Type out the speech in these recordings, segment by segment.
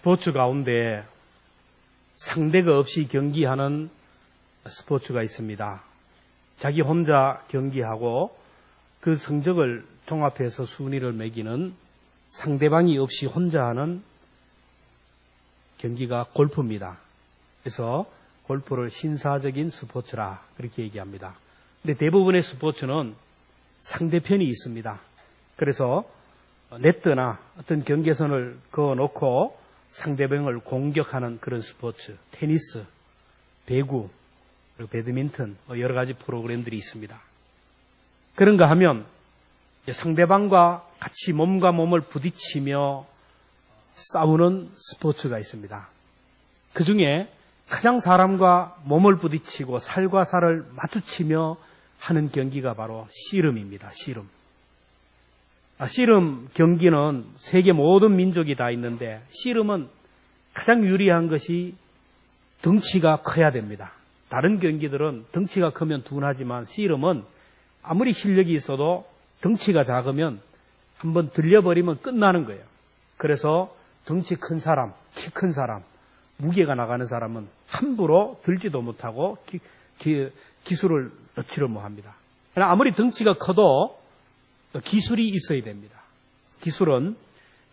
스포츠 가운데 상대가 없이 경기하는 스포츠가 있습니다. 자기 혼자 경기하고 그 성적을 종합해서 순위를 매기는 상대방이 없이 혼자 하는 경기가 골프입니다. 그래서 골프를 신사적인 스포츠라 그렇게 얘기합니다. 근데 대부분의 스포츠는 상대편이 있습니다. 그래서 네트나 어떤 경계선을 그어놓고 상대방을 공격하는 그런 스포츠, 테니스, 배구, 그리고 배드민턴, 여러 가지 프로그램들이 있습니다. 그런가 하면 상대방과 같이 몸과 몸을 부딪히며 싸우는 스포츠가 있습니다. 그 중에 가장 사람과 몸을 부딪히고 살과 살을 마주치며 하는 경기가 바로 씨름입니다. 씨름. 씨름 경기는 세계 모든 민족이 다 있는데 씨름은 가장 유리한 것이 덩치가 커야 됩니다. 다른 경기들은 덩치가 크면 둔하지만 씨름은 아무리 실력이 있어도 덩치가 작으면 한번 들려버리면 끝나는 거예요. 그래서 덩치 큰 사람, 키 큰 사람, 무게가 나가는 사람은 함부로 들지도 못하고 기술을 넣지를 못합니다. 그러나 아무리 덩치가 커도 기술이 있어야 됩니다. 기술은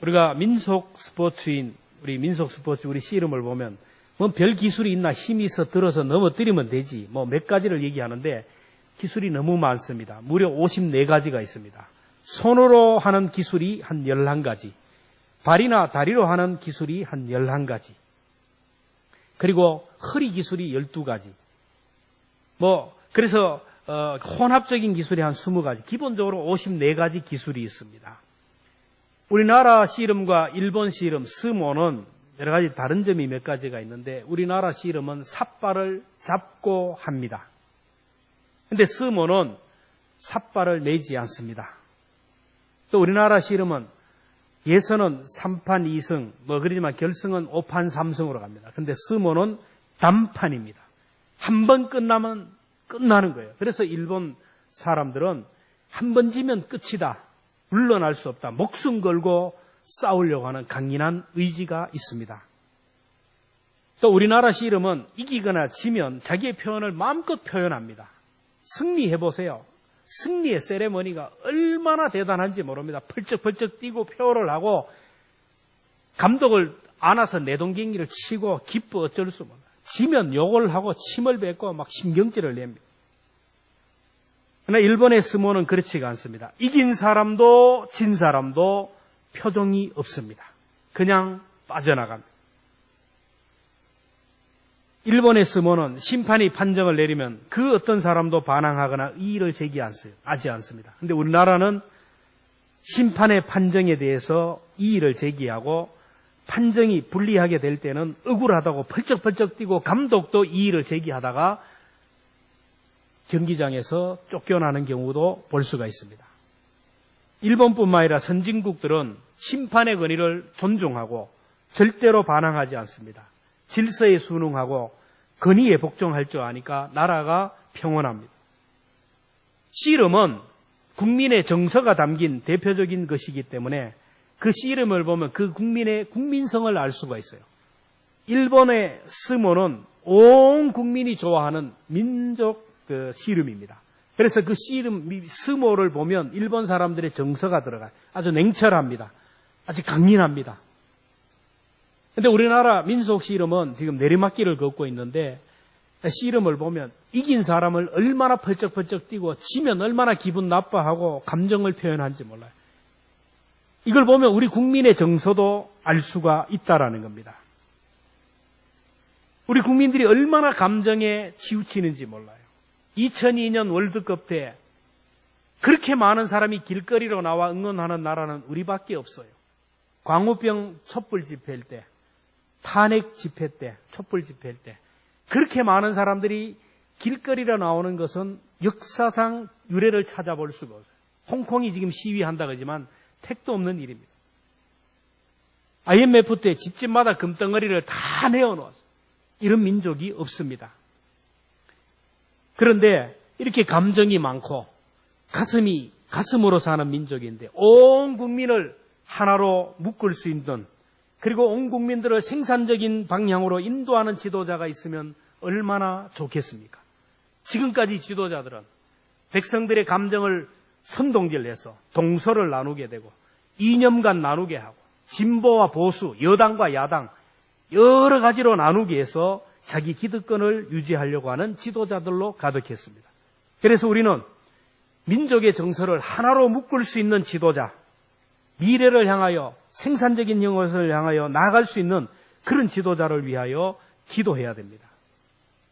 우리가 민속 스포츠인 우리 씨름을 보면 뭐 별 기술이 있나 힘이 있어 들어서 넘어뜨리면 되지 뭐 몇 가지를 얘기하는데 기술이 너무 많습니다. 무려 54가지가 있습니다. 손으로 하는 기술이 한 11가지, 발이나 다리로 하는 기술이 한 11가지, 그리고 허리 기술이 12가지. 그래서 혼합적인 기술이 한 20가지, 기본적으로 54가지 기술이 있습니다. 우리나라 씨름과 일본 씨름, 스모는 여러 가지 다른 점이 몇 가지가 있는데 우리나라 씨름은 삿발을 잡고 합니다. 근데 스모는 삿발을 내지 않습니다. 또 우리나라 씨름은 예선은 3판 2승, 그러지만 결승은 5판 3승으로 갑니다. 근데 스모는 단판입니다. 한 번 끝나면 끝나는 거예요. 그래서 일본 사람들은 한 번 지면 끝이다, 물러날 수 없다, 목숨 걸고 싸우려고 하는 강인한 의지가 있습니다. 또 우리나라 씨름은 이기거나 지면 자기의 표현을 마음껏 표현합니다. 승리해보세요. 승리의 세레머니가 얼마나 대단한지 모릅니다. 펄쩍펄쩍 뛰고 표를 하고 감독을 안아서 내동경기를 치고 기뻐 어쩔 수 몰라요. 지면 욕을 하고 침을 뱉고 막 신경질을 냅니다. 그러나 일본의 스모는 그렇지가 않습니다. 이긴 사람도 진 사람도 표정이 없습니다. 그냥 빠져나갑니다. 일본의 스모는 심판이 판정을 내리면 그 어떤 사람도 반항하거나 이의를 제기하지 않습니다. 그런데 우리나라는 심판의 판정에 대해서 이의를 제기하고 판정이 불리하게 될 때는 억울하다고 펄쩍펄쩍 뛰고 감독도 이의를 제기하다가 경기장에서 쫓겨나는 경우도 볼 수가 있습니다. 일본뿐만 아니라 선진국들은 심판의 권위를 존중하고 절대로 반항하지 않습니다. 질서에 순응하고 권위에 복종할 줄 아니까 나라가 평온합니다. 씨름은 국민의 정서가 담긴 대표적인 것이기 때문에 그 씨름을 보면 그 국민의 국민성을 알 수가 있어요. 일본의 스모는 온 국민이 좋아하는 민족 씨름입니다. 그래서 그 스모를 보면 일본 사람들의 정서가 들어가요. 아주 냉철합니다. 아주 강인합니다. 근데 우리나라 민속 씨름은 지금 내리막길을 걷고 있는데 씨름을 보면 이긴 사람을 얼마나 펄쩍펄쩍 뛰고 지면 얼마나 기분 나빠하고 감정을 표현하는지 몰라요. 이걸 보면 우리 국민의 정서도 알 수가 있다라는 겁니다. 우리 국민들이 얼마나 감정에 치우치는지 몰라요. 2002년 월드컵 때 그렇게 많은 사람이 길거리로 나와 응원하는 나라는 우리밖에 없어요. 광우병 촛불 집회일 때, 탄핵 집회 때, 촛불 집회일 때 그렇게 많은 사람들이 길거리로 나오는 것은 역사상 유례를 찾아볼 수가 없어요. 홍콩이 지금 시위한다 그러지만 택도 없는 일입니다. IMF 때 집집마다 금덩어리를 다 내어놓았어요. 이런 민족이 없습니다. 그런데 이렇게 감정이 많고 가슴으로 사는 민족인데 온 국민을 하나로 묶을 수 있는 그리고 온 국민들을 생산적인 방향으로 인도하는 지도자가 있으면 얼마나 좋겠습니까? 지금까지 지도자들은 백성들의 감정을 선동질해서 동서를 나누게 되고 이념간 나누게 하고 진보와 보수, 여당과 야당 여러 가지로 나누게 해서 자기 기득권을 유지하려고 하는 지도자들로 가득했습니다. 그래서 우리는 민족의 정서를 하나로 묶을 수 있는 지도자, 미래를 향하여 생산적인 것을 향하여 나아갈 수 있는 그런 지도자를 위하여 기도해야 됩니다.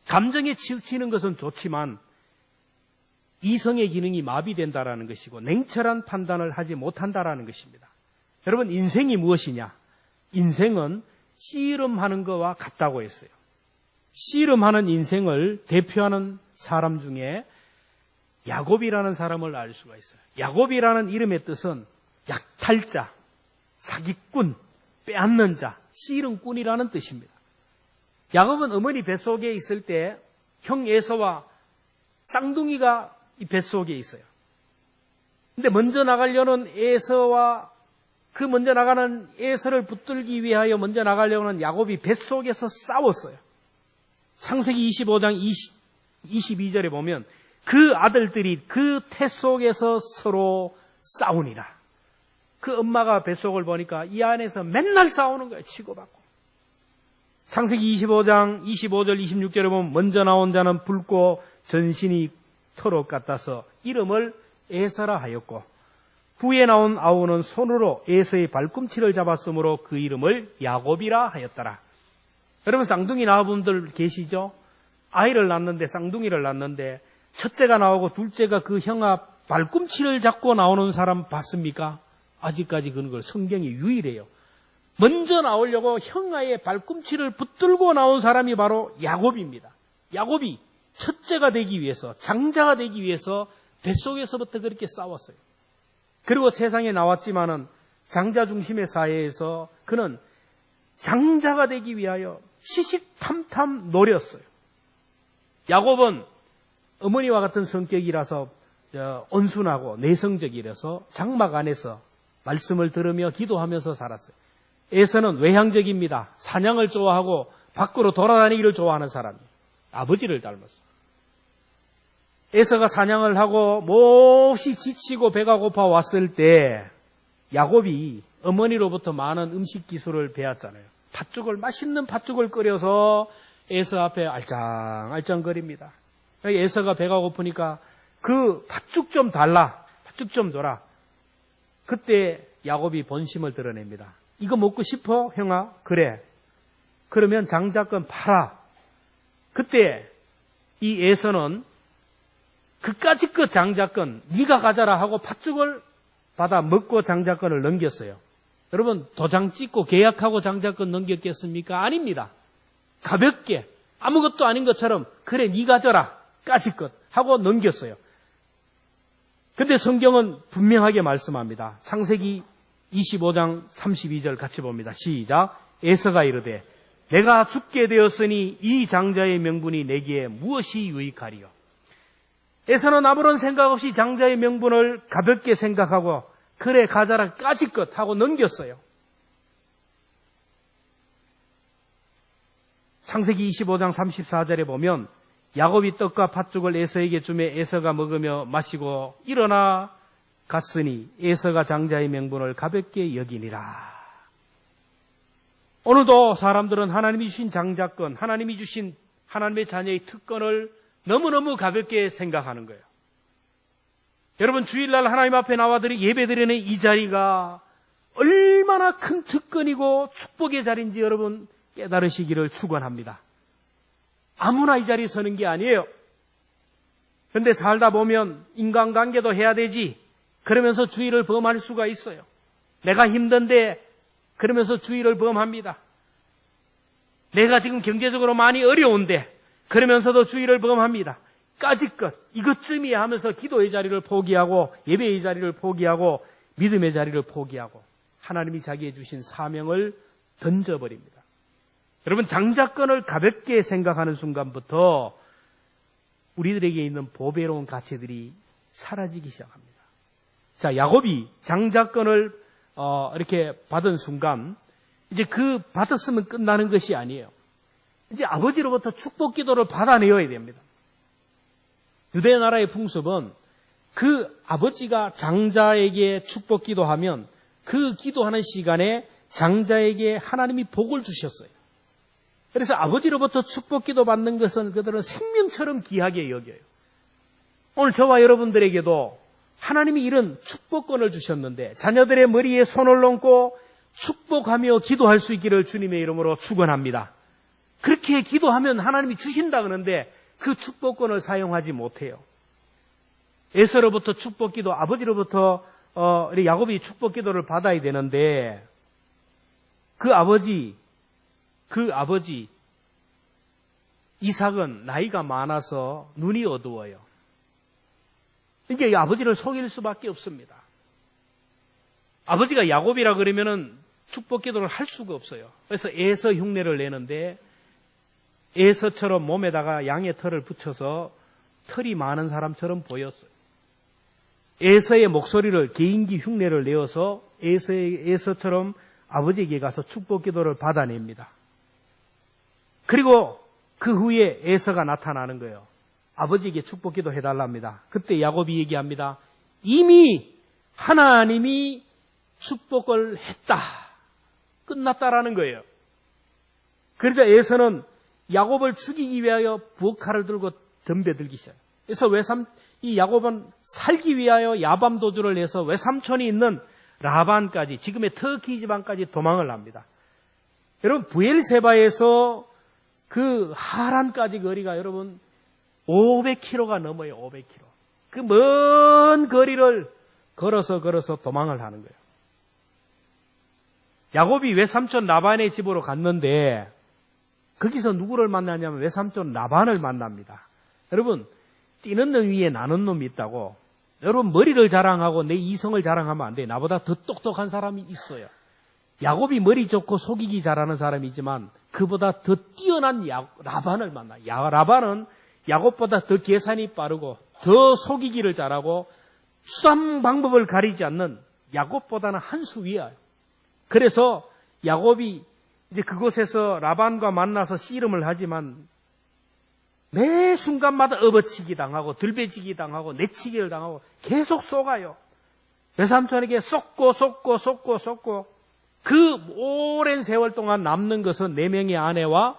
감정에 치우치는 것은 좋지만 이성의 기능이 마비된다라는 것이고 냉철한 판단을 하지 못한다라는 것입니다. 여러분, 인생이 무엇이냐? 인생은 씨름하는 것과 같다고 했어요. 씨름하는 인생을 대표하는 사람 중에 야곱이라는 사람을 알 수가 있어요. 야곱이라는 이름의 뜻은 약탈자, 사기꾼, 빼앗는 자, 씨름꾼이라는 뜻입니다. 야곱은 어머니 뱃속에 있을 때 형 에서와 쌍둥이가 이 뱃속에 있어요. 근데 먼저 나가려는 에서와 그 먼저 나가는 에서를 붙들기 위하여 먼저 나가려는 야곱이 뱃속에서 싸웠어요. 창세기 25장 22절에 보면 그 아들들이 그 태 속에서 서로 싸우니라. 그 엄마가 뱃속을 보니까 이 안에서 맨날 싸우는 거예요. 치고받고. 창세기 25장 25절 26절에 보면 먼저 나온 자는 붉고 전신이 터럭 같아서 이름을 에서라 하였고 후에 나온 아우는 손으로 에서의 발꿈치를 잡았으므로 그 이름을 야곱이라 하였더라. 여러분, 쌍둥이 나와분들 계시죠? 아이를 낳는데, 쌍둥이를 낳는데 첫째가 나오고 둘째가 그 형아 발꿈치를 잡고 나오는 사람 봤습니까? 아직까지 그런 걸 성경이 유일해요. 먼저 나오려고 형아의 발꿈치를 붙들고 나온 사람이 바로 야곱입니다. 야곱이 첫째가 되기 위해서, 장자가 되기 위해서 뱃속에서부터 그렇게 싸웠어요. 그리고 세상에 나왔지만은 장자 중심의 사회에서 그는 장자가 되기 위하여 시시탐탐 노렸어요. 야곱은 어머니와 같은 성격이라서 온순하고 내성적이라서 장막 안에서 말씀을 들으며 기도하면서 살았어요. 에서는 외향적입니다. 사냥을 좋아하고 밖으로 돌아다니기를 좋아하는 사람이에요. 아버지를 닮았어요. 에서가 사냥을 하고 몹시 지치고 배가 고파 왔을 때 야곱이 어머니로부터 많은 음식 기술을 배웠잖아요. 맛있는 팥죽을 끓여서 에서 앞에 알짱알짱거립니다. 에서가 배가 고프니까 그 팥죽 좀 달라, 팥죽 좀 줘라. 그때 야곱이 본심을 드러냅니다. 이거 먹고 싶어, 형아? 그래. 그러면 장자권 팔아. 그때 이 에서는 그까짓 그 장자권 네가 가져라 하고 팥죽을 받아 먹고 장자권을 넘겼어요. 여러분, 도장 찍고 계약하고 장자권 넘겼겠습니까? 아닙니다. 가볍게 아무것도 아닌 것처럼 그래 네 가져라 까짓것 하고 넘겼어요. 근데 성경은 분명하게 말씀합니다. 창세기 25장 32절 같이 봅니다. 시작. 에서가 이르되 내가 죽게 되었으니 이 장자의 명분이 내게 무엇이 유익하리요. 에서는 아무런 생각 없이 장자의 명분을 가볍게 생각하고 그래 가져라 까짓것 하고 넘겼어요. 창세기 25장 34절에 보면 야곱이 떡과 팥죽을 에서에게 주매 에서가 먹으며 마시고 일어나 갔으니 에서가 장자의 명분을 가볍게 여기니라. 오늘도 사람들은 하나님이 주신 장자권, 하나님이 주신 하나님의 자녀의 특권을 너무너무 가볍게 생각하는 거예요. 여러분, 주일날 하나님 앞에 나와드리 예배드리는 이 자리가 얼마나 큰 특권이고 축복의 자리인지 여러분 깨달으시기를 축원합니다. 아무나 이 자리에 서는 게 아니에요. 그런데 살다 보면 인간관계도 해야 되지. 그러면서 주의를 범할 수가 있어요. 내가 힘든데 그러면서 주의를 범합니다. 내가 지금 경제적으로 많이 어려운데 그러면서도 주의를 범합니다. 까짓것 이것쯤이야 하면서 기도의 자리를 포기하고 예배의 자리를 포기하고 믿음의 자리를 포기하고 하나님이 자기에 주신 사명을 던져버립니다. 여러분, 장자권을 가볍게 생각하는 순간부터 우리들에게 있는 보배로운 가치들이 사라지기 시작합니다. 자, 야곱이 장자권을 이렇게 받은 순간 이제 그 받았으면 끝나는 것이 아니에요. 이제 아버지로부터 축복 기도를 받아내어야 됩니다. 유대 나라의 풍습은 그 아버지가 장자에게 축복 기도하면 그 기도하는 시간에 장자에게 하나님이 복을 주셨어요. 그래서 아버지로부터 축복 기도 받는 것은 그들은 생명처럼 귀하게 여겨요. 오늘 저와 여러분들에게도 하나님이 이런 축복권을 주셨는데 자녀들의 머리에 손을 얹고 축복하며 기도할 수 있기를 주님의 이름으로 축원합니다. 그렇게 기도하면 하나님이 주신다 그러는데 그 축복권을 사용하지 못해요. 에서로부터 축복 기도, 아버지로부터 야곱이 축복 기도를 받아야 되는데 그 아버지 이삭은 나이가 많아서 눈이 어두워요. 이게 아버지를 속일 수밖에 없습니다. 아버지가 야곱이라 그러면은 축복 기도를 할 수가 없어요. 그래서 에서 흉내를 내는데 에서처럼 몸에다가 양의 털을 붙여서 털이 많은 사람처럼 보였어요. 에서의 목소리를 개인기 흉내를 내어서 에서처럼 아버지에게 가서 축복 기도를 받아냅니다. 그리고 그 후에 에서가 나타나는 거예요. 아버지에게 축복 기도 해달랍니다. 그때 야곱이 얘기합니다. 이미 하나님이 축복을 했다. 끝났다라는 거예요. 그래서 에서는 야곱을 죽이기 위하여 부엌칼을 들고 덤벼들기 시작해요. 그래서 이 야곱은 살기 위하여 야밤도주를 해서 외삼촌이 있는 라반까지, 지금의 터키 지방까지 도망을 합니다. 여러분, 부엘세바에서 그 하란까지 거리가 여러분 500km가 넘어요. 500km. 그 먼 거리를 걸어서 도망을 하는 거예요. 야곱이 외삼촌 라반의 집으로 갔는데 거기서 누구를 만나냐면 외삼촌 라반을 만납니다. 여러분, 뛰는 놈 위에 나는 놈이 있다고. 여러분, 머리를 자랑하고 내 이성을 자랑하면 안 돼. 나보다 더 똑똑한 사람이 있어요. 야곱이 머리 좋고 속이기 잘하는 사람이지만 그보다 더 뛰어난 라반을 만나. 라반은 야곱보다 더 계산이 빠르고 더 속이기를 잘하고 수단 방법을 가리지 않는 야곱보다는 한 수 위야. 그래서 야곱이 이제 그곳에서 라반과 만나서 씨름을 하지만 매 순간마다 업어치기 당하고 들배지기 당하고 내치기를 당하고 계속 쏘가요. 외삼촌에게 쏟고 그 오랜 세월 동안 남는 것은 4명의 아내와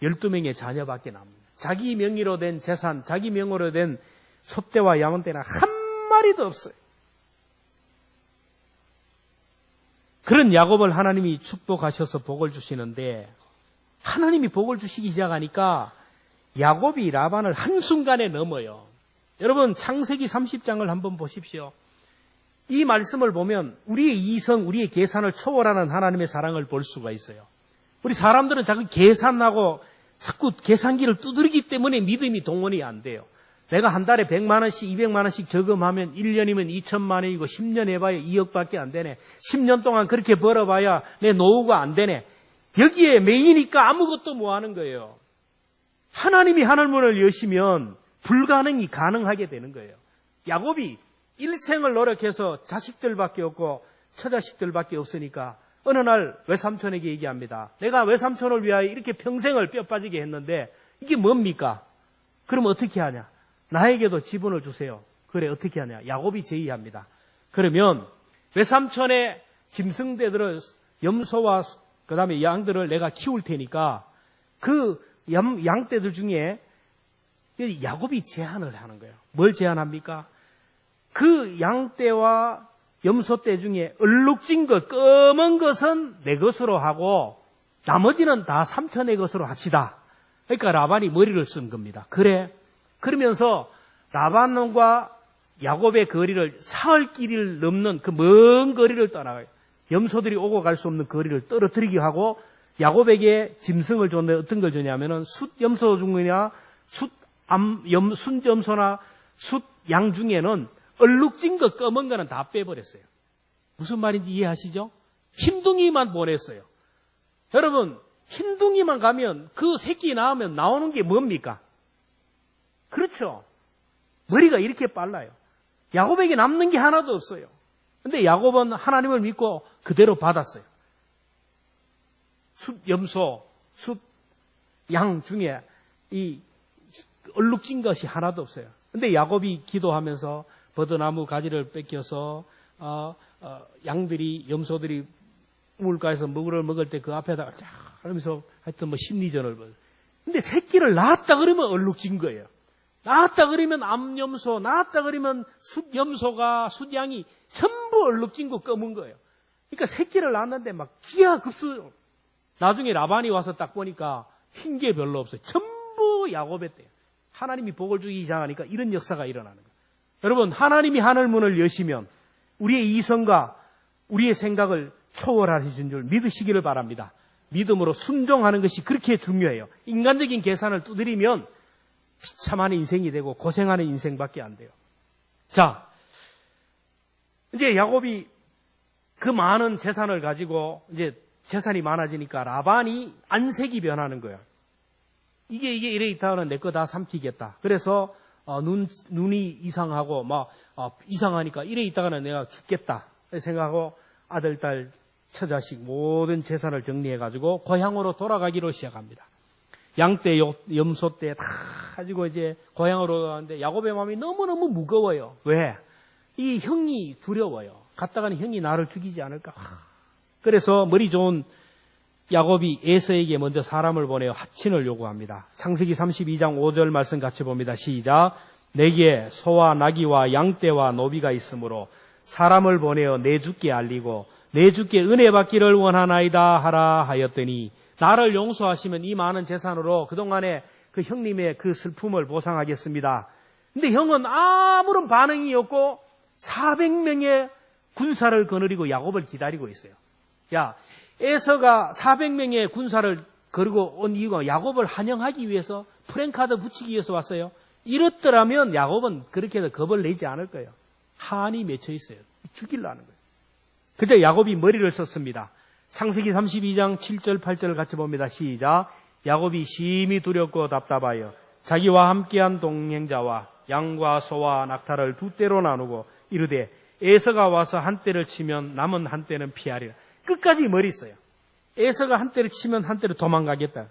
12명의 자녀밖에 남습니다. 자기 명의로 된 재산, 자기 명의로 된 소떼와 양떼는 한 마리도 없어요. 그런 야곱을 하나님이 축복하셔서 복을 주시는데 하나님이 복을 주시기 시작하니까 야곱이 라반을 한순간에 넘어요. 여러분, 창세기 30장을 한번 보십시오. 이 말씀을 보면 우리의 이성, 우리의 계산을 초월하는 하나님의 사랑을 볼 수가 있어요. 우리 사람들은 자꾸 계산하고 자꾸 계산기를 두드리기 때문에 믿음이 동원이 안 돼요. 내가 한 달에 100만 원씩 200만 원씩 저금하면 1년이면 2천만 원이고 10년 해봐야 2억밖에 안 되네. 10년 동안 그렇게 벌어봐야 내 노후가 안 되네. 여기에 매이니까 아무것도 못 하는 거예요. 하나님이 하늘문을 여시면 불가능이 가능하게 되는 거예요. 야곱이 일생을 노력해서 자식들밖에 없고 처자식들밖에 없으니까 어느 날 외삼촌에게 얘기합니다. 내가 외삼촌을 위하여 이렇게 평생을 뼈 빠지게 했는데 이게 뭡니까? 그럼 어떻게 하냐? 나에게도 지분을 주세요. 그래, 어떻게 하냐? 야곱이 제의합니다. 그러면 외삼촌의 짐승대들을, 염소와 그 다음에 양들을 내가 키울 테니까 그 양떼들 중에 야곱이 제안을 하는 거예요. 뭘 제안합니까? 그 양떼와 염소떼 중에 얼룩진 것, 검은 것은 내 것으로 하고 나머지는 다 삼촌의 것으로 합시다. 그러니까 라반이 머리를 쓴 겁니다. 그래. 그러면서 라반과 야곱의 거리를 사흘 길이를 넘는 그 먼 거리를 떠나가요. 염소들이 오고 갈 수 없는 거리를 떨어뜨리게 하고 야곱에게 짐승을 줬는데 어떤 걸 주냐면은 숫염소 중이나 순염소나 숫양 중에는 얼룩진 거 검은 거는 다 빼버렸어요. 무슨 말인지 이해하시죠? 흰둥이만 보냈어요. 여러분, 흰둥이만 가면 그 새끼 낳으면 나오는 게 뭡니까? 그렇죠. 머리가 이렇게 빨라요. 야곱에게 남는 게 하나도 없어요. 근데 야곱은 하나님을 믿고 그대로 받았어요. 숫염소, 숫양 중에 이 얼룩진 것이 하나도 없어요. 근데 야곱이 기도하면서 버드나무 가지를 뺏겨서 양들이, 염소들이 우물가에서 먹을 때 그 앞에다가 쫙 하면서 하여튼 뭐 심리전을 벌여요. 근데 새끼를 낳았다 그러면 얼룩진 거예요. 낳았다 그러면 암염소, 낳았다 그러면 숫염소가, 숫양이 전부 얼룩진 거 검은 거예요. 그러니까 새끼를 낳았는데 막 기하급수. 나중에 라반이 와서 딱 보니까 흰 게 별로 없어요. 전부 야곱했대요. 하나님이 복을 주기 시작하니까 이런 역사가 일어나는 거예요. 여러분, 하나님이 하늘 문을 여시면 우리의 이성과 우리의 생각을 초월하신 줄 믿으시기를 바랍니다. 믿음으로 순종하는 것이 그렇게 중요해요. 인간적인 계산을 두드리면 비참한 인생이 되고 고생하는 인생밖에 안 돼요. 자, 이제 야곱이 그 많은 재산을 가지고 이제 재산이 많아지니까 라반이 안색이 변하는 거예요. 이게 이래 있다가는 내 거 다 삼키겠다. 그래서 눈이 이상하고 이상하니까 이래 있다가는 내가 죽겠다 생각하고 아들, 딸, 처자식 모든 재산을 정리해가지고 고향으로 돌아가기로 시작합니다. 양떼, 염소떼 다 가지고 이제 고향으로 돌아가는데 야곱의 마음이 너무너무 무거워요. 왜? 이 형이 두려워요. 갔다가는 형이 나를 죽이지 않을까. 그래서 머리 좋은 야곱이 에서에게 먼저 사람을 보내어 하친을 요구합니다. 창세기 32장 5절 말씀 같이 봅니다. 시작. 내게 소와 나귀와 양떼와 노비가 있으므로 사람을 보내어 내 주께 알리고 내 주께 은혜 받기를 원하나이다 하라 하였더니 나를 용서하시면 이 많은 재산으로 그동안에 그 형님의 그 슬픔을 보상하겠습니다. 근데 형은 아무런 반응이 없고 400명의 군사를 거느리고 야곱을 기다리고 있어요. 야, 에서가 400명의 군사를 거르고 온 이유가 야곱을 환영하기 위해서 프랭카드 붙이기 위해서 왔어요. 이렇더라면 야곱은 그렇게 해서 겁을 내지 않을 거예요. 한이 맺혀 있어요. 죽이려는 거예요. 그저 야곱이 머리를 썼습니다. 창세기 32장 7절 8절을 같이 봅니다. 시작. 야곱이 심히 두렵고 답답하여 자기와 함께한 동행자와 양과 소와 낙타를 두 떼로 나누고 이르되 에서가 와서 한 떼를 치면 남은 한 떼는 피하리라. 끝까지 머리 써요. 에서가 한 떼를 치면 한 떼를 도망가겠다.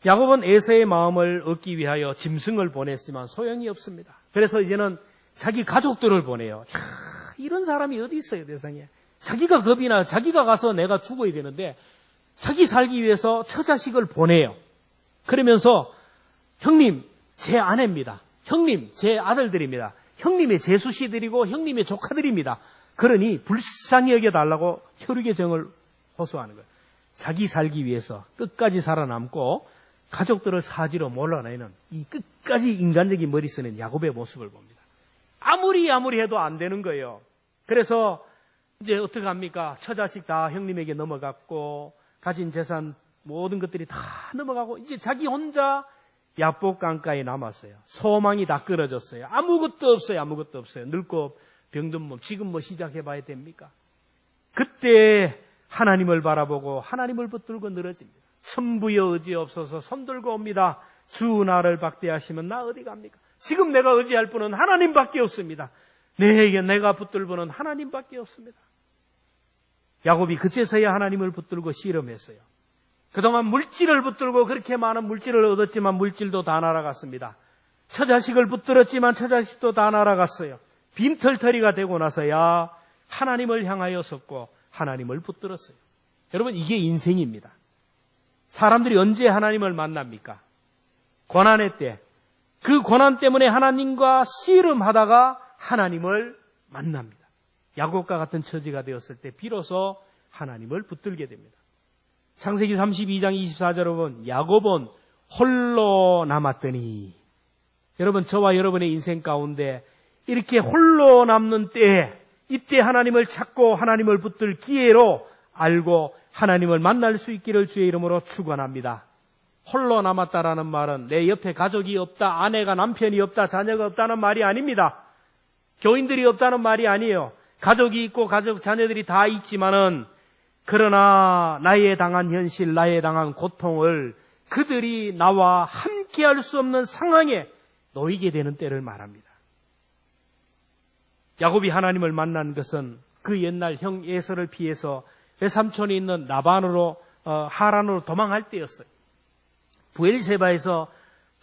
야곱은 에서의 마음을 얻기 위하여 짐승을 보냈지만 소용이 없습니다. 그래서 이제는 자기 가족들을 보내요. 이런 사람이 어디 있어요, 세상에. 자기가 겁이 나, 자기가 가서 내가 죽어야 되는데 자기 살기 위해서 처자식을 보내요. 그러면서 형님, 제 아내입니다. 형님, 제 아들들입니다. 형님의 제수씨들이고 형님의 조카들입니다. 그러니 불쌍히 여겨달라고 혈육의 정을 호소하는 거예요. 자기 살기 위해서 끝까지 살아남고 가족들을 사지로 몰아내는 이 끝까지 인간적인 머리 쓰는 야곱의 모습을 봅니다. 아무리 해도 안 되는 거예요. 그래서 이제 어떻게 합니까? 처자식 다 형님에게 넘어갔고 가진 재산 모든 것들이 다 넘어가고 이제 자기 혼자 야복 강가에 남았어요. 소망이 다 끊어졌어요. 아무것도 없어요. 늙고 병든 몸. 지금 시작해봐야 됩니까? 그때 하나님을 바라보고 하나님을 붙들고 늘어집니다. 천부여 의지없어서 손들고 옵니다. 주 나를 박대하시면 나 어디 갑니까? 지금 내가 의지할 분은 하나님밖에 없습니다. 내가 붙들 분은 하나님밖에 없습니다. 야곱이 그제서야 하나님을 붙들고 씨름했어요. 그동안 물질을 붙들고 그렇게 많은 물질을 얻었지만 물질도 다 날아갔습니다. 처자식을 붙들었지만 처자식도 다 날아갔어요. 빈털터리가 되고 나서야 하나님을 향하여 섰고 하나님을 붙들었어요. 여러분, 이게 인생입니다. 사람들이 언제 하나님을 만납니까? 고난의 때. 그 고난 때문에 하나님과 씨름하다가 하나님을 만납니다. 야곱과 같은 처지가 되었을 때 비로소 하나님을 붙들게 됩니다. 창세기 32장 24절을 보면 야곱은 홀로 남았더니, 여러분, 저와 여러분의 인생 가운데 이렇게 홀로 남는 때에 이때 하나님을 찾고 하나님을 붙들 기회로 알고 하나님을 만날 수 있기를 주의 이름으로 축원합니다. 홀로 남았다라는 말은 내 옆에 가족이 없다, 아내가 남편이 없다, 자녀가 없다는 말이 아닙니다. 교인들이 없다는 말이 아니에요. 가족이 있고 가족 자녀들이 다 있지만은 그러나 나의 당한 현실, 나의 당한 고통을 그들이 나와 함께 할 수 없는 상황에 놓이게 되는 때를 말합니다. 야곱이 하나님을 만난 것은 그 옛날 형 에서를 피해서 외삼촌이 있는 라반으로 하란으로 도망할 때였어요. 부엘세바에서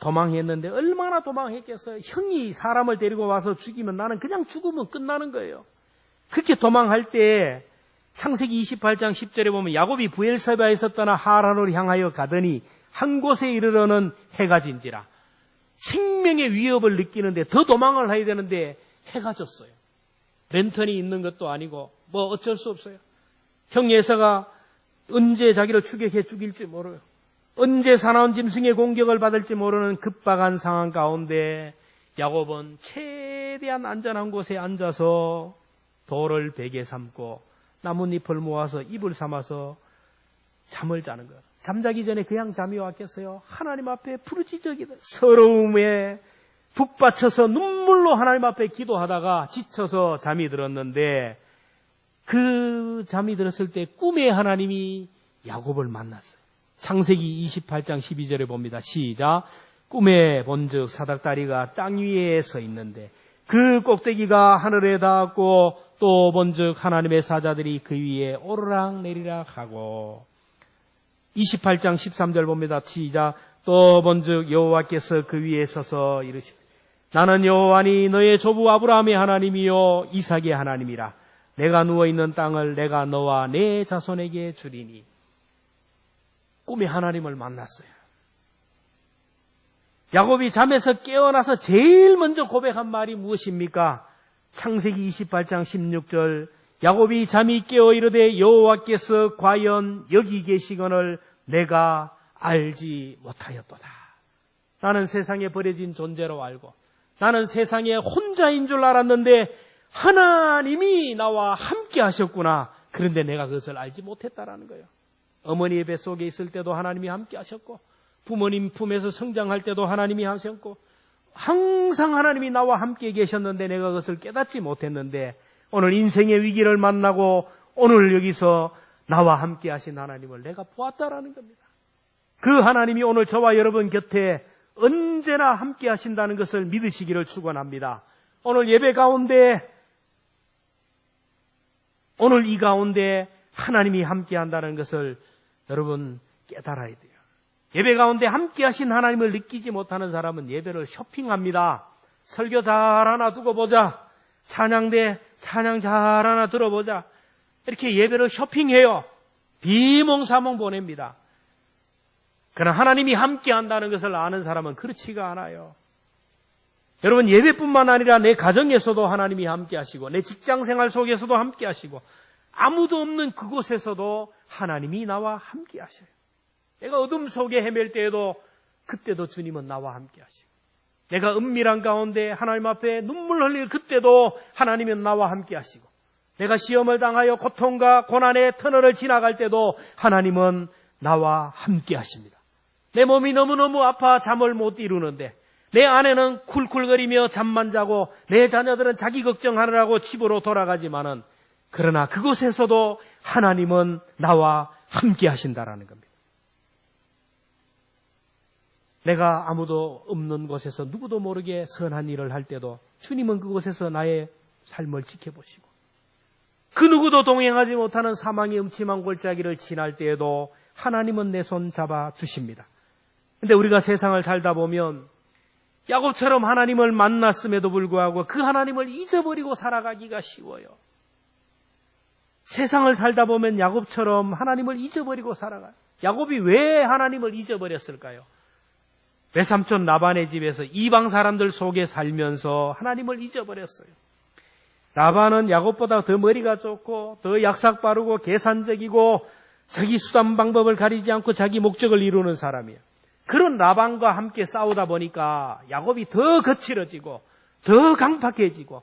도망했는데 얼마나 도망했겠어요. 형이 사람을 데리고 와서 죽이면 나는 그냥 죽으면 끝나는 거예요. 그렇게 도망할 때 창세기 28장 10절에 보면 야곱이 부엘세바에서 떠나 하란으로 향하여 가더니 한 곳에 이르러는 해가 진지라. 생명의 위협을 느끼는데 더 도망을 해야 되는데 해가 졌어요. 랜턴이 있는 것도 아니고 뭐 어쩔 수 없어요. 형 예사가 언제 자기를 추격해 죽일지 모르요. 언제 사나운 짐승의 공격을 받을지 모르는 급박한 상황 가운데 야곱은 최대한 안전한 곳에 앉아서 돌을 베개 삼고 나뭇잎을 모아서 이불 삼아서 잠을 자는 거예요. 잠자기 전에 그냥 잠이 왔겠어요? 하나님 앞에 부르짖기도 서러움에 북받쳐서 눈물로 하나님 앞에 기도하다가 지쳐서 잠이 들었는데 그 잠이 들었을 때 꿈에 하나님이 야곱을 만났어요. 창세기 28장 12절에 봅니다. 시작. 꿈에 본즉 사닥다리가 땅 위에 서 있는데 그 꼭대기가 하늘에 닿았고 또 본즉 하나님의 사자들이 그 위에 오르락 내리락 하고 28장 13절 봅니다. 시작. 또 본즉 여호와께서 그 위에 서서 이르시되 나는 여호와니 너의 조부 아브라함의 하나님이요 이삭의 하나님이라. 내가 누워있는 땅을 내가 너와 내 자손에게 주리니. 꿈에 하나님을 만났어요. 야곱이 잠에서 깨어나서 제일 먼저 고백한 말이 무엇입니까? 창세기 28장 16절 야곱이 잠이 깨어 이르되 여호와께서 과연 여기 계시거늘 내가 알지 못하였도다. 나는 세상에 버려진 존재로 알고 나는 세상에 혼자인 줄 알았는데 하나님이 나와 함께 하셨구나. 그런데 내가 그것을 알지 못했다라는 거예요. 어머니의 뱃속에 있을 때도 하나님이 함께 하셨고 부모님 품에서 성장할 때도 하나님이 하셨고 항상 하나님이 나와 함께 계셨는데 내가 그것을 깨닫지 못했는데 오늘 인생의 위기를 만나고 오늘 여기서 나와 함께 하신 하나님을 내가 보았다라는 겁니다. 그 하나님이 오늘 저와 여러분 곁에 언제나 함께 하신다는 것을 믿으시기를 축원합니다. 오늘 예배 가운데 오늘 이 가운데 하나님이 함께 한다는 것을 여러분 깨달아야 돼요. 예배 가운데 함께 하신 하나님을 느끼지 못하는 사람은 예배를 쇼핑합니다. 설교 잘 하나 두고 보자. 찬양대 찬양 잘 하나 들어보자. 이렇게 예배를 쇼핑해요. 비몽사몽 보냅니다. 그러나 하나님이 함께 한다는 것을 아는 사람은 그렇지가 않아요. 여러분 예배뿐만 아니라 내 가정에서도 하나님이 함께 하시고 내 직장생활 속에서도 함께 하시고 아무도 없는 그곳에서도 하나님이 나와 함께 하셔요. 내가 어둠 속에 헤맬 때에도 그때도 주님은 나와 함께 하시고 내가 은밀한 가운데 하나님 앞에 눈물 흘릴 그때도 하나님은 나와 함께 하시고 내가 시험을 당하여 고통과 고난의 터널을 지나갈 때도 하나님은 나와 함께 하십니다. 내 몸이 너무너무 아파 잠을 못 이루는데 내 아내는 쿨쿨거리며 잠만 자고 내 자녀들은 자기 걱정하느라고 집으로 돌아가지만은 그러나 그곳에서도 하나님은 나와 함께 하신다라는 겁니다. 내가 아무도 없는 곳에서 누구도 모르게 선한 일을 할 때도 주님은 그곳에서 나의 삶을 지켜보시고 그 누구도 동행하지 못하는 사망의 음침한 골짜기를 지날 때에도 하나님은 내 손 잡아 주십니다. 근데 우리가 세상을 살다 보면 야곱처럼 하나님을 만났음에도 불구하고 그 하나님을 잊어버리고 살아가기가 쉬워요. 세상을 살다 보면 야곱처럼 하나님을 잊어버리고 살아가요. 야곱이 왜 하나님을 잊어버렸을까요? 외삼촌 라반의 집에서 이방 사람들 속에 살면서 하나님을 잊어버렸어요. 라반은 야곱보다 더 머리가 좋고 더 약삭 빠르고 계산적이고 자기 수단 방법을 가리지 않고 자기 목적을 이루는 사람이에요. 그런 라반과 함께 싸우다 보니까 야곱이 더 거칠어지고 더 강팍해지고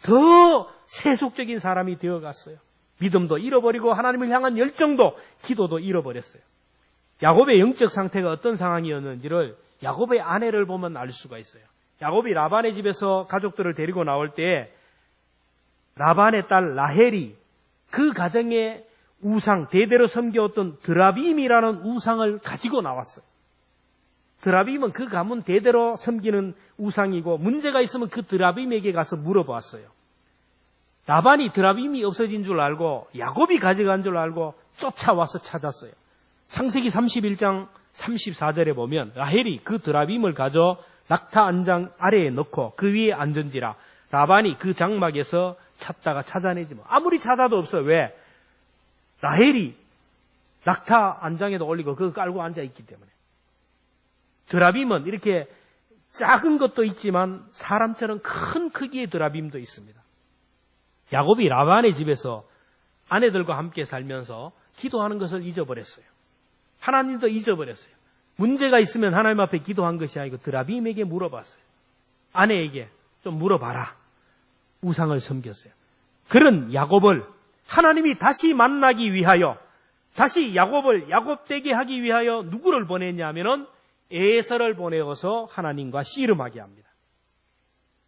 더 세속적인 사람이 되어갔어요. 믿음도 잃어버리고 하나님을 향한 열정도 기도도 잃어버렸어요. 야곱의 영적 상태가 어떤 상황이었는지를 야곱의 아내를 보면 알 수가 있어요. 야곱이 라반의 집에서 가족들을 데리고 나올 때 라반의 딸 라헬이 그 가정의 우상, 대대로 섬겨왔던 드라빔이라는 우상을 가지고 나왔어요. 드라빔은 그 가문 대대로 섬기는 우상이고 문제가 있으면 그 드라빔에게 가서 물어봤어요. 라반이 드라빔이 없어진 줄 알고 야곱이 가져간 줄 알고 쫓아와서 찾았어요. 창세기 31장 34절에 보면 라헬이 그 드라빔을 가져 낙타 안장 아래에 넣고 그 위에 앉은지라 라반이 그 장막에서 찾다가 찾아내지 뭐. 아무리 찾아도 없어요. 왜? 라헬이 낙타 안장에도 올리고 그거 깔고 앉아있기 때문에. 드라빔은 이렇게 작은 것도 있지만 사람처럼 큰 크기의 드라빔도 있습니다. 야곱이 라반의 집에서 아내들과 함께 살면서 기도하는 것을 잊어버렸어요. 하나님도 잊어버렸어요. 문제가 있으면 하나님 앞에 기도한 것이 아니고 드라빔에게 물어봤어요. 아내에게 좀 물어봐라. 우상을 섬겼어요. 그런 야곱을 하나님이 다시 만나기 위하여, 다시 야곱을 야곱되게 하기 위하여 누구를 보냈냐면은 에서를 보내어서 하나님과 씨름하게 합니다.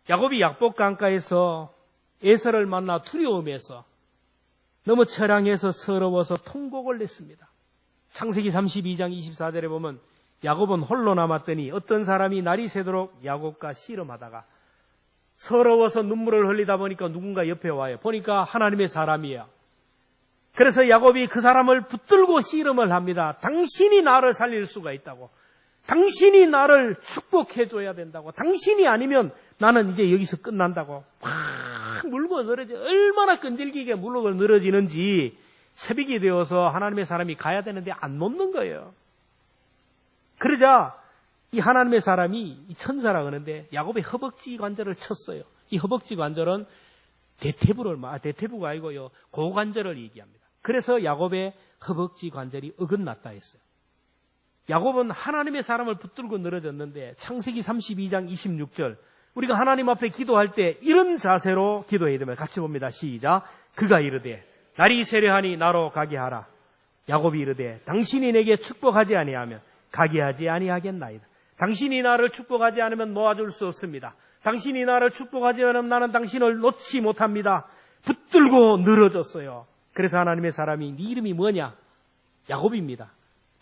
야곱이 약복 강가에서 에서를 만나 두려움에서 너무 처량해서 서러워서 통곡을 냈습니다. 창세기 32장 24절에 보면 야곱은 홀로 남았더니 어떤 사람이 날이 새도록 야곱과 씨름하다가 서러워서 눈물을 흘리다 보니까 누군가 옆에 와요. 보니까 하나님의 사람이에요. 그래서 야곱이 그 사람을 붙들고 씨름을 합니다. 당신이 나를 살릴 수가 있다고. 당신이 나를 축복해줘야 된다고. 당신이 아니면 나는 이제 여기서 끝난다고. 막 물고 늘어져. 얼마나 끈질기게 물고 늘어지는지 새벽이 되어서 하나님의 사람이 가야 되는데 안 놓는 거예요. 그러자 이 하나님의 사람이 이 천사라 그러는데 야곱의 허벅지 관절을 쳤어요. 이 허벅지 관절은 대퇴부가 아니고요. 고관절을 얘기합니다. 그래서 야곱의 허벅지 관절이 어긋났다 했어요. 야곱은 하나님의 사람을 붙들고 늘어졌는데 창세기 32장 26절 우리가 하나님 앞에 기도할 때 이런 자세로 기도해야 됩니다. 같이 봅니다. 시작. 그가 이르되 날이 세려하니 나로 가게 하라. 야곱이 이르되 당신이 내게 축복하지 아니하면 가게 하지 아니하겠나이다. 당신이 나를 축복하지 않으면 놓아줄 수 없습니다. 당신이 나를 축복하지 않으면 나는 당신을 놓지 못합니다. 붙들고 늘어졌어요. 그래서 하나님의 사람이 네 이름이 뭐냐? 야곱입니다.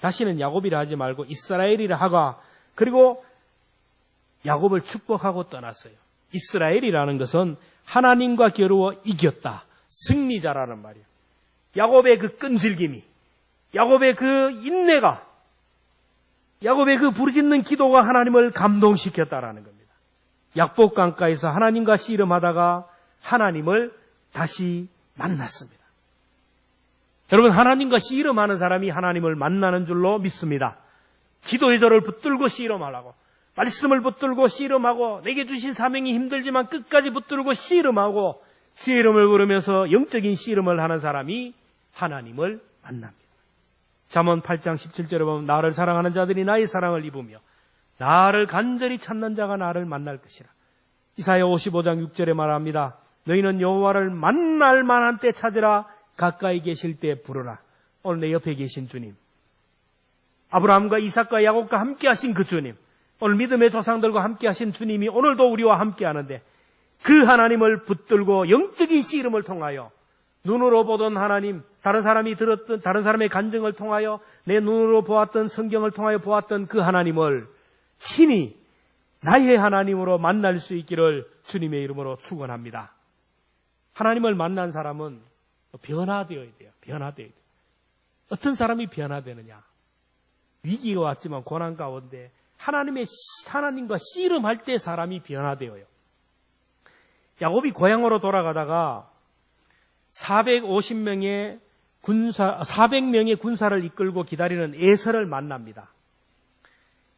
다시는 야곱이라 하지 말고 이스라엘이라 하가 그리고 야곱을 축복하고 떠났어요. 이스라엘이라는 것은 하나님과 겨루어 이겼다. 승리자라는 말이에요. 야곱의 그 끈질김이, 야곱의 그 인내가, 야곱의 그 부르짖는 기도가 하나님을 감동시켰다라는 겁니다. 약복 강가에서 하나님과 씨름하다가 하나님을 다시 만났습니다. 여러분, 하나님과 씨름하는 사람이 하나님을 만나는 줄로 믿습니다. 기도의 저를 붙들고 씨름하라고, 말씀을 붙들고 씨름하고, 내게 주신 사명이 힘들지만 끝까지 붙들고 씨름하고 주의 이름을 부르면서 영적인 씨름을 하는 사람이 하나님을 만납니다. 잠언 8장 17절에 보면 나를 사랑하는 자들이 나의 사랑을 입으며 나를 간절히 찾는 자가 나를 만날 것이라. 이사야 55장 6절에 말합니다. 너희는 여호와를 만날 만한 때 찾으라. 가까이 계실 때 부르라. 오늘 내 옆에 계신 주님, 아브라함과 이삭과 야곱과 함께 하신 그 주님, 오늘 믿음의 조상들과 함께 하신 주님이 오늘도 우리와 함께 하는데 그 하나님을 붙들고 영적인 씨름을 통하여 눈으로 보던 하나님, 다른 사람이 들었던 다른 사람의 간증을 통하여 내 눈으로 보았던 성경을 통하여 보았던 그 하나님을 친히 나의 하나님으로 만날 수 있기를 주님의 이름으로 축원합니다. 하나님을 만난 사람은 변화되어야 돼요. 변화되어야 돼요. 어떤 사람이 변화되느냐? 위기가 왔지만 고난 가운데 하나님과 씨름할 때 사람이 변화되어요. 야곱이 고향으로 돌아가다가 400명의 군사를 이끌고 기다리는 에서를 만납니다.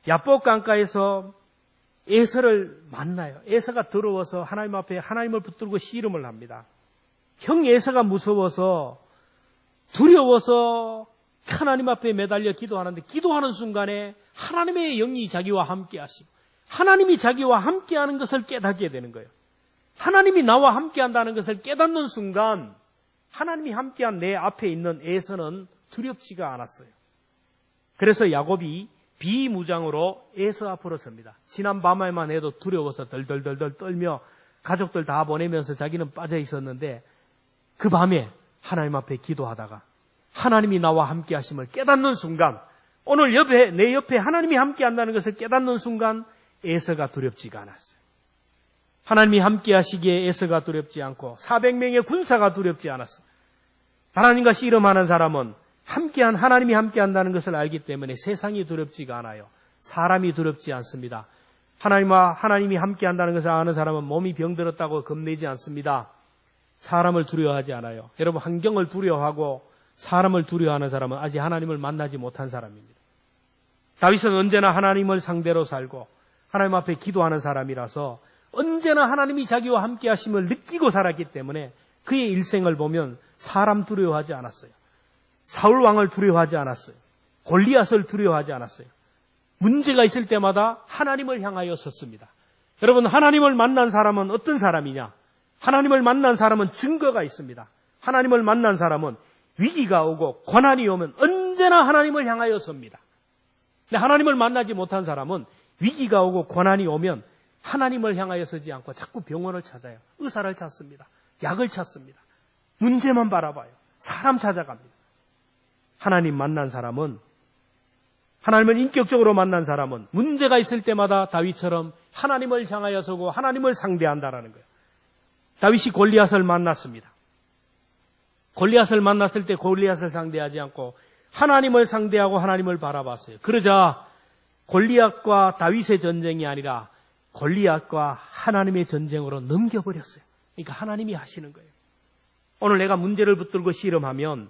야복 강가에서 에서를 만나요. 에서가 더러워서 하나님 앞에 하나님을 붙들고 씨름을 합니다. 형 에서가 무서워서 두려워서 하나님 앞에 매달려 기도하는데 기도하는 순간에 하나님의 영이 자기와 함께 하시고 하나님이 자기와 함께 하는 것을 깨닫게 되는 거예요. 하나님이 나와 함께 한다는 것을 깨닫는 순간 하나님이 함께한 내 앞에 있는 에서는 두렵지가 않았어요. 그래서 야곱이 비무장으로 에서 앞으로 섭니다. 지난 밤에만 해도 두려워서 덜덜덜 떨며 가족들 다 보내면서 자기는 빠져 있었는데 그 밤에 하나님 앞에 기도하다가 하나님이 나와 함께 하심을 깨닫는 순간, 오늘 내 옆에 하나님이 함께 한다는 것을 깨닫는 순간 에서가 두렵지가 않았어요. 하나님이 함께 하시기에 에서가 두렵지 않고 400명의 군사가 두렵지 않았어. 하나님과 씨름하는 사람은 하나님이 함께 한다는 것을 알기 때문에 세상이 두렵지가 않아요. 사람이 두렵지 않습니다. 하나님이 함께 한다는 것을 아는 사람은 몸이 병들었다고 겁내지 않습니다. 사람을 두려워하지 않아요. 여러분, 환경을 두려워하고 사람을 두려워하는 사람은 아직 하나님을 만나지 못한 사람입니다. 다윗은 언제나 하나님을 상대로 살고 하나님 앞에 기도하는 사람이라서 언제나 하나님이 자기와 함께 하심을 느끼고 살았기 때문에 그의 일생을 보면 사람 두려워하지 않았어요. 사울 왕을 두려워하지 않았어요. 골리앗을 두려워하지 않았어요. 문제가 있을 때마다 하나님을 향하여 섰습니다. 여러분, 하나님을 만난 사람은 어떤 사람이냐? 하나님을 만난 사람은 증거가 있습니다. 하나님을 만난 사람은 위기가 오고 고난이 오면 언제나 하나님을 향하여 섭니다. 근데 하나님을 만나지 못한 사람은 위기가 오고 고난이 오면 하나님을 향하여 서지 않고 자꾸 병원을 찾아요. 의사를 찾습니다. 약을 찾습니다. 문제만 바라봐요. 사람 찾아갑니다. 하나님 만난 사람은, 하나님을 인격적으로 만난 사람은 문제가 있을 때마다 다윗처럼 하나님을 향하여 서고 하나님을 상대한다라는 거예요. 다윗이 골리앗을 만났습니다. 골리앗을 만났을 때 골리앗을 상대하지 않고 하나님을 상대하고 하나님을 바라봤어요. 그러자 골리앗과 다윗의 전쟁이 아니라 골리앗과 하나님의 전쟁으로 넘겨버렸어요. 그러니까 하나님이 하시는 거예요. 오늘 내가 문제를 붙들고 씨름하면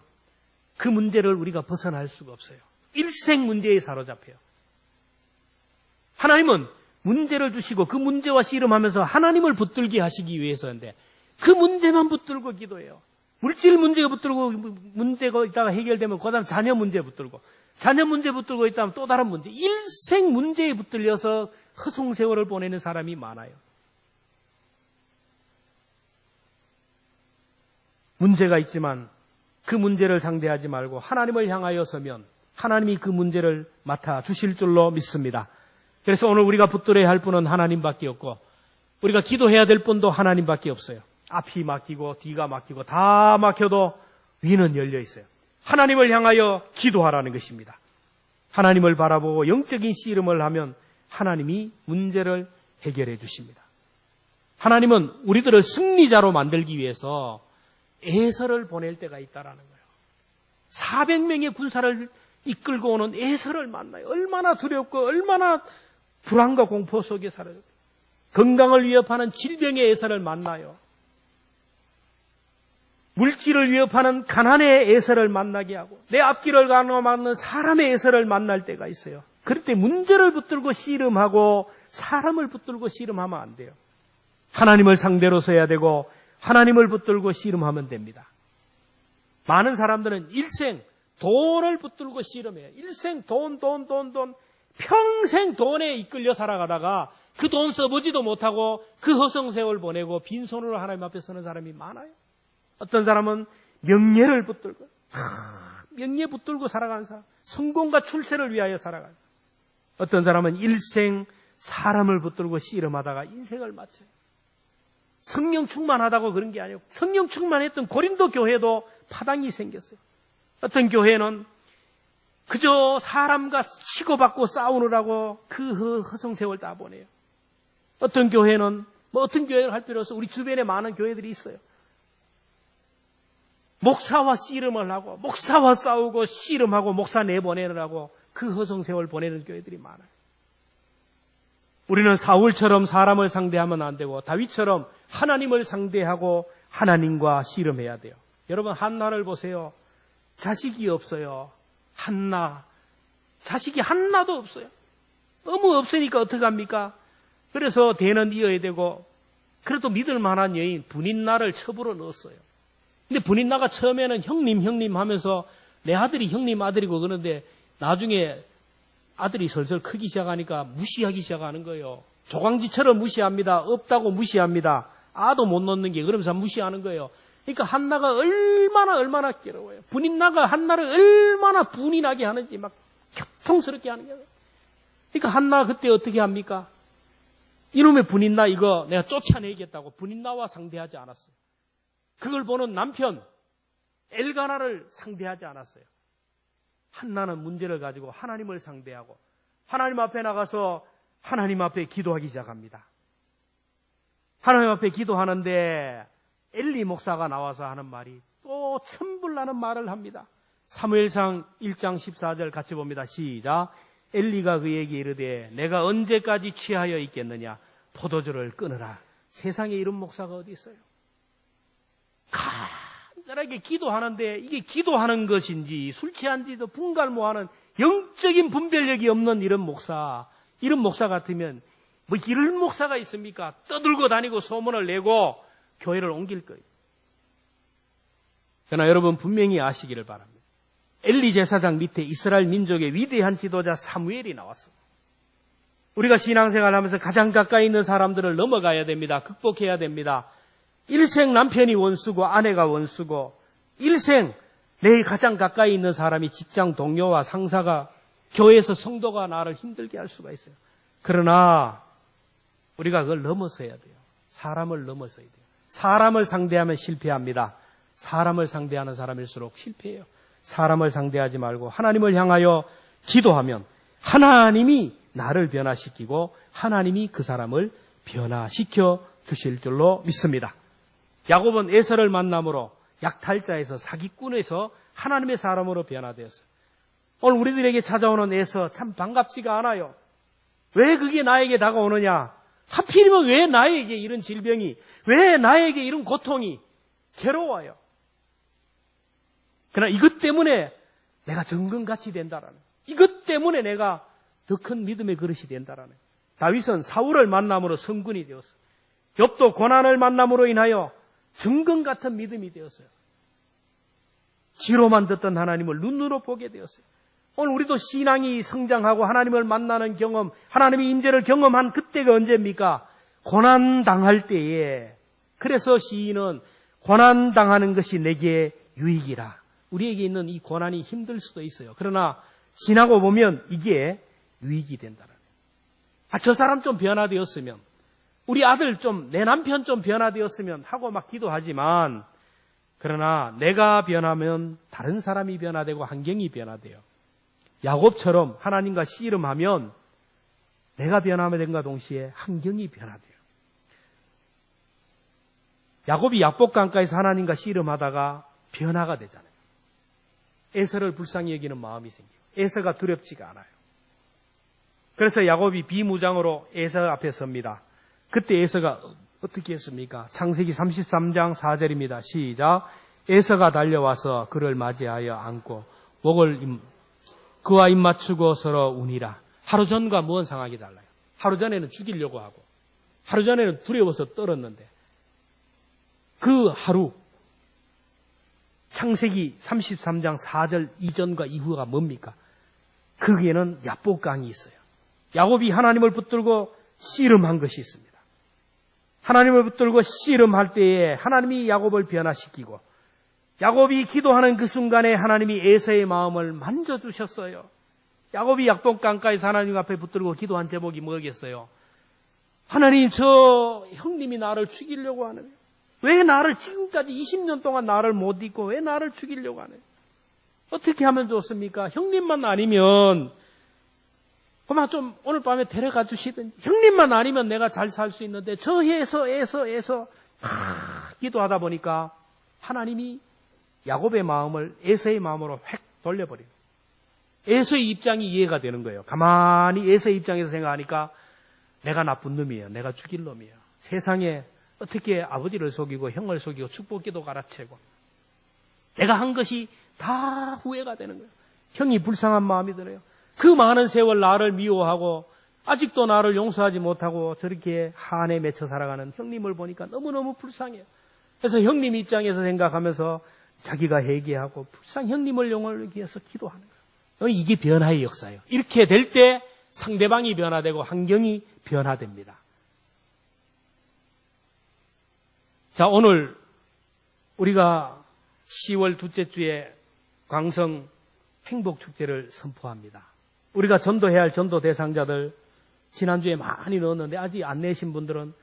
그 문제를 우리가 벗어날 수가 없어요. 일생 문제에 사로잡혀요. 하나님은 문제를 주시고 그 문제와 씨름하면서 하나님을 붙들게 하시기 위해서인데 그 문제만 붙들고 기도해요. 물질 문제가 붙들고 문제가 있다가 해결되면 그 다음 자녀 문제 붙들고 자녀 문제 붙들고 있다면 또 다른 문제, 일생 문제에 붙들려서 허송세월을 보내는 사람이 많아요. 문제가 있지만 그 문제를 상대하지 말고 하나님을 향하여 서면 하나님이 그 문제를 맡아 주실 줄로 믿습니다. 그래서 오늘 우리가 붙들어야 할 분은 하나님밖에 없고 우리가 기도해야 될 분도 하나님밖에 없어요. 앞이 막히고 뒤가 막히고 다 막혀도 위는 열려 있어요. 하나님을 향하여 기도하라는 것입니다. 하나님을 바라보고 영적인 씨름을 하면 하나님이 문제를 해결해 주십니다. 하나님은 우리들을 승리자로 만들기 위해서 에서를 보낼 때가 있다라는 거예요. 400명의 군사를 이끌고 오는 에서를 만나요. 얼마나 두렵고 얼마나 불안과 공포 속에 살아요. 건강을 위협하는 질병의 에서를 만나요. 물질을 위협하는 가난의 에서를 만나게 하고 내 앞길을 가로막는 사람의 에서를 만날 때가 있어요. 그럴 때 문제를 붙들고 씨름하고 사람을 붙들고 씨름하면 안 돼요. 하나님을 상대로 서야 되고 하나님을 붙들고 씨름하면 됩니다. 많은 사람들은 일생 돈을 붙들고 씨름해요. 일생 돈. 평생 돈에 이끌려 살아가다가 그 돈 써보지도 못하고 그 허송세월 보내고 빈손으로 하나님 앞에 서는 사람이 많아요. 어떤 사람은 명예를 붙들고 명예 붙들고 살아가는 사람, 성공과 출세를 위하여 살아가요. 어떤 사람은 일생 사람을 붙들고 씨름하다가 인생을 마쳐요. 성령 충만하다고 그런 게 아니고 성령 충만했던 고린도 교회도 파당이 생겼어요. 어떤 교회는 그저 사람과 치고받고 싸우느라고 그 허송세월 다 보내요. 어떤 교회는 어떤 교회를 할 필요 없어. 우리 주변에 많은 교회들이 있어요. 목사와 씨름을 하고 목사와 싸우고 씨름하고 목사 내보내느라고 그 허송세월 보내는 교회들이 많아요. 우리는 사울처럼 사람을 상대하면 안 되고 다윗처럼 하나님을 상대하고 하나님과 씨름해야 돼요. 여러분, 한나를 보세요. 자식이 없어요. 한나. 자식이 하나도 없어요. 너무 없으니까 어떡합니까? 그래서 대는 이어야 되고 그래도 믿을 만한 여인 분인나를 첩으로 넣었어요. 근데 분인나가 처음에는 형님 하면서 내 아들이 형님 아들이고 그러는데 나중에 아들이 슬슬 크기 시작하니까 무시하기 시작하는 거예요. 조광지처럼 무시합니다. 없다고 무시합니다. 아도 못 넣는 게 그러면서 무시하는 거예요. 그러니까 한나가 얼마나 괴로워요. 분인나가 한나를 얼마나 분이 나게 하는지 막 교통스럽게 하는 거예요. 그러니까 한나 그때 어떻게 합니까? 이놈의 분인나 이거 내가 쫓아내겠다고 분인나와 상대하지 않았어요. 그걸 보는 남편 엘가나를 상대하지 않았어요. 한나는 문제를 가지고 하나님을 상대하고 하나님 앞에 나가서 하나님 앞에 기도하기 시작합니다. 하나님 앞에 기도하는데 엘리 목사가 나와서 하는 말이 또 천불나는 말을 합니다. 사무엘상 1장 14절 같이 봅니다. 시작. 엘리가 그에게 이르되 내가 언제까지 취하여 있겠느냐. 포도주를 끊으라. 세상에 이런 목사가 어디 있어요? 간절하게 기도하는데 이게 기도하는 것인지 술 취한지도 분갈모하는 영적인 분별력이 없는 이런 목사 같으면 뭐 이런 목사가 있습니까? 떠들고 다니고 소문을 내고 교회를 옮길 거예요. 그러나 여러분 분명히 아시기를 바랍니다. 엘리 제사장 밑에 이스라엘 민족의 위대한 지도자 사무엘이 나왔습니다. 우리가 신앙생활을 하면서 가장 가까이 있는 사람들을 넘어가야 됩니다. 극복해야 됩니다. 일생 남편이 원수고 아내가 원수고 일생 내 가장 가까이 있는 사람이 직장 동료와 상사가 교회에서 성도가 나를 힘들게 할 수가 있어요. 그러나 우리가 그걸 넘어서야 돼요. 사람을 넘어서야 돼요. 사람을 상대하면 실패합니다. 사람을 상대하는 사람일수록 실패해요. 사람을 상대하지 말고 하나님을 향하여 기도하면 하나님이 나를 변화시키고 하나님이 그 사람을 변화시켜 주실 줄로 믿습니다. 야곱은 에서를 만남으로 약탈자에서 사기꾼에서 하나님의 사람으로 변화되었어요. 오늘 우리들에게 찾아오는 에서 참 반갑지가 않아요. 왜 그게 나에게 다가오느냐? 하필이면 왜 나에게 이런 질병이, 왜 나에게 이런 고통이 괴로워요? 그러나 이것 때문에 내가 정금같이 된다라는, 이것 때문에 내가 더 큰 믿음의 그릇이 된다라는. 다윗은 사울을 만남으로 성군이 되었어요. 욥도 고난을 만남으로 인하여 정금 같은 믿음이 되었어요. 귀로만 듣던 하나님을 눈으로 보게 되었어요. 오늘 우리도 신앙이 성장하고 하나님을 만나는 경험, 하나님의 임재를 경험한 그때가 언제입니까? 고난당할 때에. 그래서 시인은 고난당하는 것이 내게 유익이라. 우리에게 있는 이 고난이 힘들 수도 있어요. 그러나 지나고 보면 이게 유익이 된다는 거예요. 저 사람 좀 변화되었으면, 우리 아들 좀, 내 남편 좀 변화되었으면 하고 막 기도하지만, 그러나 내가 변하면 다른 사람이 변화되고 환경이 변화돼요. 야곱처럼 하나님과 씨름하면 내가 변화됨과 동시에 환경이 변화돼요. 야곱이 야복강가에서 하나님과 씨름하다가 변화가 되잖아요. 에서를 불쌍히 여기는 마음이 생기고 에서가 두렵지가 않아요. 그래서 야곱이 비무장으로 에서 앞에 섭니다. 그때 에서가 어떻게 했습니까? 창세기 33장 4절입니다. 시작. 에서가 달려와서 그를 맞이하여 안고 목을 그와 입 맞추고 서로 우니라. 하루 전과 무언 상황이 달라요. 하루 전에는 죽이려고 하고 하루 전에는 두려워서 떨었는데 그 하루 창세기 33장 4절 이전과 이후가 뭡니까? 거기에는 야복강이 있어요. 야곱이 하나님을 붙들고 씨름한 것이 있습니다. 하나님을 붙들고 씨름할 때에 하나님이 야곱을 변화시키고 야곱이 기도하는 그 순간에 하나님이 에서의 마음을 만져주셨어요. 야곱이 야복강가에서 하나님 앞에 붙들고 기도한 제목이 뭐겠어요? 하나님, 저 형님이 나를 죽이려고 하는, 왜 나를 지금까지 20년 동안 나를 못 잊고 왜 나를 죽이려고 하는? 어떻게 하면 좋습니까? 형님만 아니면 그만 좀 오늘 밤에 데려가 주시든지, 형님만 아니면 내가 잘 살 수 있는데 저 에서 기도하다 보니까 하나님이 야곱의 마음을 에서의 마음으로 획 돌려버리고 에서의 입장이 이해가 되는 거예요. 가만히 에서의 입장에서 생각하니까 내가 나쁜 놈이에요. 내가 죽일 놈이에요. 세상에 어떻게 아버지를 속이고 형을 속이고 축복기도 갈아채고 내가 한 것이 다 후회가 되는 거예요. 형이 불쌍한 마음이 들어요. 그 많은 세월 나를 미워하고 아직도 나를 용서하지 못하고 저렇게 한에 맺혀 살아가는 형님을 보니까 너무너무 불쌍해요. 그래서 형님 입장에서 생각하면서 자기가 회개하고 불쌍 형님을 영원히 위해서 기도하는 거예요. 이게 변화의 역사예요. 이렇게 될 때 상대방이 변화되고 환경이 변화됩니다. 자, 오늘 우리가 10월 둘째 주에 광성 행복축제를 선포합니다. 우리가 전도해야 할 전도 대상자들 지난주에 많이 넣었는데 아직 안 내신 분들은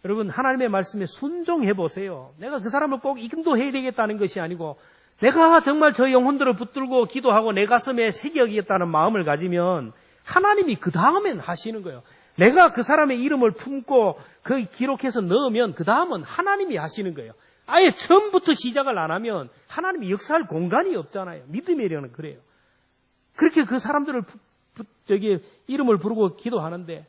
여러분 하나님의 말씀에 순종해 보세요. 내가 그 사람을 꼭 인도해야 되겠다는 것이 아니고 내가 정말 저 영혼들을 붙들고 기도하고 내 가슴에 새겨야겠다는 마음을 가지면 하나님이 그 다음엔 하시는 거예요. 내가 그 사람의 이름을 품고 그 기록해서 넣으면 그 다음은 하나님이 하시는 거예요. 아예 처음부터 시작을 안 하면 하나님이 역사할 공간이 없잖아요. 믿음이라는 그래요. 그렇게 그 사람들을 이름을 부르고 기도하는데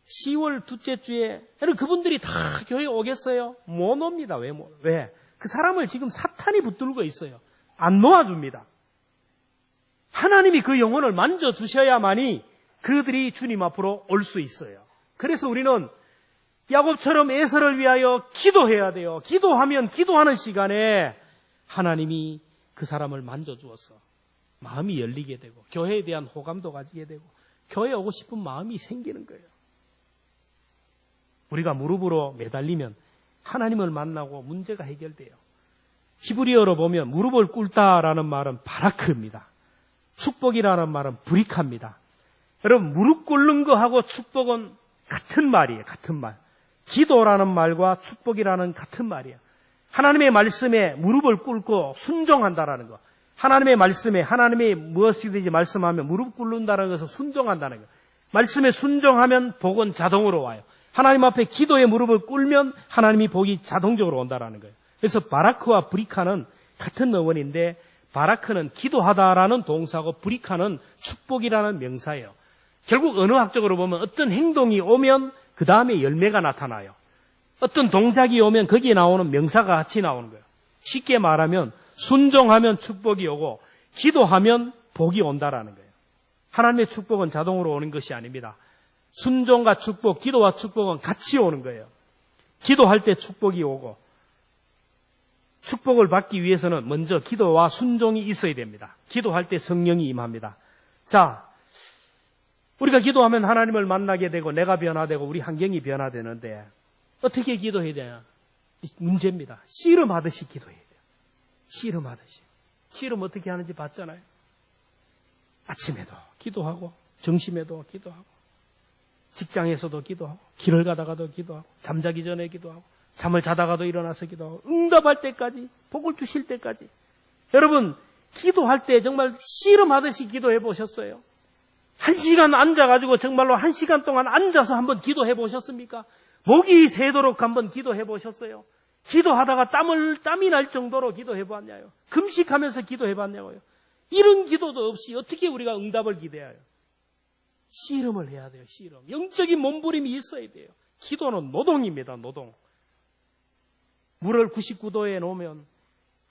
10월 둘째 주에 그분들이 다 교회에 오겠어요? 못 옵니다. 왜? 그 사람을 지금 사탄이 붙들고 있어요. 안 놓아줍니다. 하나님이 그 영혼을 만져주셔야만이 그들이 주님 앞으로 올 수 있어요. 그래서 우리는 야곱처럼 에서를 위하여 기도해야 돼요. 기도하면 기도하는 시간에 하나님이 그 사람을 만져주어서 마음이 열리게 되고 교회에 대한 호감도 가지게 되고 교회에 오고 싶은 마음이 생기는 거예요. 우리가 무릎으로 매달리면 하나님을 만나고 문제가 해결돼요. 히브리어로 보면 무릎을 꿇다라는 말은 바라크입니다. 축복이라는 말은 브리카입니다. 여러분 무릎 꿇는 거하고 축복은 같은 말이에요. 같은 말. 기도라는 말과 축복이라는 같은 말이에요. 하나님의 말씀에 무릎을 꿇고 순종한다라는 거. 하나님의 말씀에 하나님이 무엇이든지 말씀하면 무릎 꿇는다는 것은 순종한다는 거. 말씀에 순종하면 복은 자동으로 와요. 하나님 앞에 기도에 무릎을 꿇으면 하나님이 복이 자동적으로 온다라는 거예요. 그래서 바라크와 브리카는 같은 어원인데 바라크는 기도하다라는 동사고 브리카는 축복이라는 명사예요. 결국 언어학적으로 보면 어떤 행동이 오면 그 다음에 열매가 나타나요. 어떤 동작이 오면 거기에 나오는 명사가 같이 나오는 거예요. 쉽게 말하면 순종하면 축복이 오고 기도하면 복이 온다라는 거예요. 하나님의 축복은 자동으로 오는 것이 아닙니다. 순종과 축복, 기도와 축복은 같이 오는 거예요. 기도할 때 축복이 오고 축복을 받기 위해서는 먼저 기도와 순종이 있어야 됩니다. 기도할 때 성령이 임합니다. 자, 우리가 기도하면 하나님을 만나게 되고 내가 변화되고 우리 환경이 변화되는데 어떻게 기도해야 되냐? 문제입니다. 씨름하듯이 기도해야 돼요. 씨름하듯이. 씨름 어떻게 하는지 봤잖아요. 아침에도 기도하고 점심에도 기도하고 직장에서도 기도하고 길을 가다가도 기도하고 잠자기 전에 기도하고 잠을 자다가도 일어나서 기도하고 응답할 때까지 복을 주실 때까지 여러분 기도할 때 정말 씨름하듯이 기도해 보셨어요? 1시간 앉아가지고 정말로 1시간 동안 앉아서 한번 기도해 보셨습니까? 목이 새도록 한번 기도해 보셨어요? 기도하다가 땀이 날 정도로 기도해 봤냐요? 금식하면서 기도해 봤냐고요? 이런 기도도 없이 어떻게 우리가 응답을 기대해요? 씨름을 해야 돼요. 씨름. 영적인 몸부림이 있어야 돼요. 기도는 노동입니다. 노동. 물을 99도에 놓으면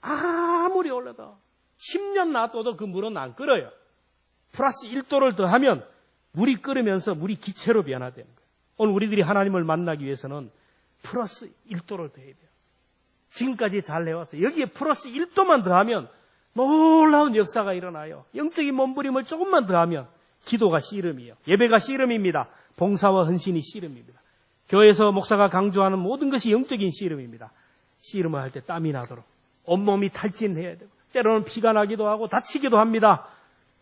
아무리 올려도 10년 놔둬도 그 물은 안 끓어요. 플러스 1도를 더하면 물이 끓으면서 물이 기체로 변화되는 거예요. 오늘 우리들이 하나님을 만나기 위해서는 플러스 1도를 더해야 돼요. 지금까지 잘 해왔어요. 여기에 플러스 1도만 더하면 놀라운 역사가 일어나요. 영적인 몸부림을 조금만 더하면 기도가 씨름이에요. 예배가 씨름입니다. 봉사와 헌신이 씨름입니다. 교회에서 목사가 강조하는 모든 것이 영적인 씨름입니다. 씨름을 할 때 땀이 나도록 온몸이 탈진해야 되고 때로는 피가 나기도 하고 다치기도 합니다.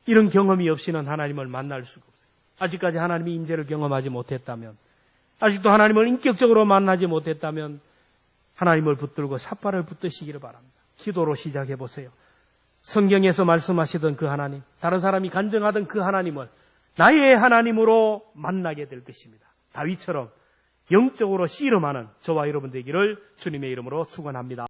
이런 경험이 없이는 하나님을 만날 수가 없어요. 아직까지 하나님의 임재를 경험하지 못했다면 아직도 하나님을 인격적으로 만나지 못했다면 하나님을 붙들고 삿발을 붙드시기를 바랍니다. 기도로 시작해 보세요. 성경에서 말씀하시던 그 하나님, 다른 사람이 간증하던 그 하나님을 나의 하나님으로 만나게 될 것입니다. 다윗처럼 영적으로 씨름하는 저와 여러분 되기를 주님의 이름으로 축원합니다.